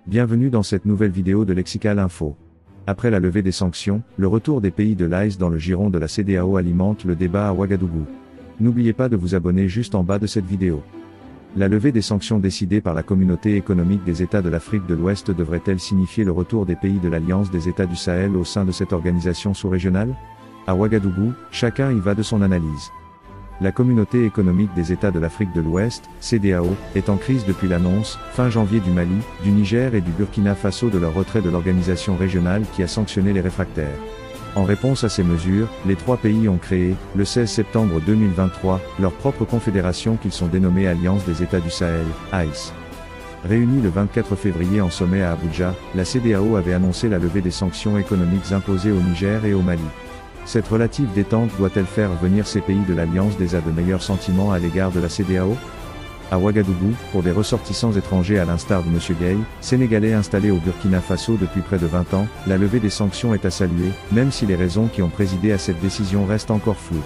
Bienvenue dans cette nouvelle vidéo de Lexical Info. Après la levée des sanctions, le retour des pays de l'AES dans le giron de la CEDEAO alimente le débat à Ouagadougou. N'oubliez pas de vous abonner juste en bas de cette vidéo. La levée des sanctions décidée par la communauté économique des États de l'Afrique de l'Ouest devrait-elle signifier le retour des pays de l'Alliance des États du Sahel au sein de cette organisation sous-régionale? À Ouagadougou, chacun y va de son analyse. La communauté économique des États de l'Afrique de l'Ouest, CEDEAO, est en crise depuis l'annonce, fin janvier du Mali, du Niger et du Burkina Faso de leur retrait de l'organisation régionale qui a sanctionné les réfractaires. En réponse à ces mesures, les trois pays ont créé, le 16 septembre 2023, leur propre confédération qu'ils sont dénommés Alliance des États du Sahel, AES. Réunie le 24 février en sommet à Abuja, la CEDEAO avait annoncé la levée des sanctions économiques imposées au Niger et au Mali. Cette relative détente doit-elle faire venir ces pays de l'Alliance des A de meilleurs sentiments à l'égard de la CEDEAO? À Ouagadougou, pour des ressortissants étrangers à l'instar de M. Gueye, Sénégalais installé au Burkina Faso depuis près de 20 ans, la levée des sanctions est à saluer, même si les raisons qui ont présidé à cette décision restent encore floues.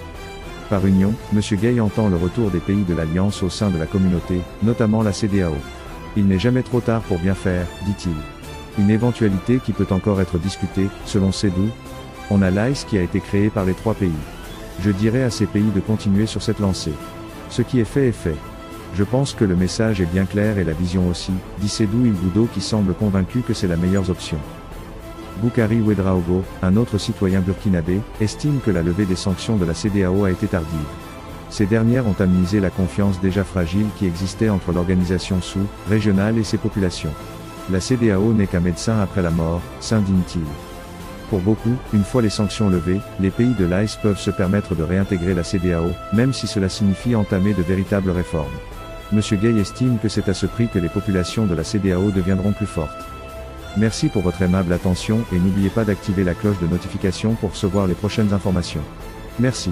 Par union, M. Gueye entend le retour des pays de l'Alliance au sein de la communauté, notamment la CEDEAO. Il n'est jamais trop tard pour bien faire, dit-il. Une éventualité qui peut encore être discutée, selon Sédou. On a l'AES qui a été créé par les trois pays. Je dirais à ces pays de continuer sur cette lancée. Ce qui est fait est fait. Je pense que le message est bien clair et la vision aussi, dit Sédou Ilboudo qui semble convaincu que c'est la meilleure option. Boukari Ouedraogo, un autre citoyen burkinabé, estime que la levée des sanctions de la CEDEAO a été tardive. Ces dernières ont amenuisé la confiance déjà fragile qui existait entre l'organisation sous-régionale et ses populations. La CEDEAO n'est qu'un médecin après la mort, s'indigne-t-il. Pour beaucoup, une fois les sanctions levées, les pays de l'AES peuvent se permettre de réintégrer la CEDEAO, même si cela signifie entamer de véritables réformes. M. Gueye estime que c'est à ce prix que les populations de la CEDEAO deviendront plus fortes. Merci pour votre aimable attention et n'oubliez pas d'activer la cloche de notification pour recevoir les prochaines informations. Merci.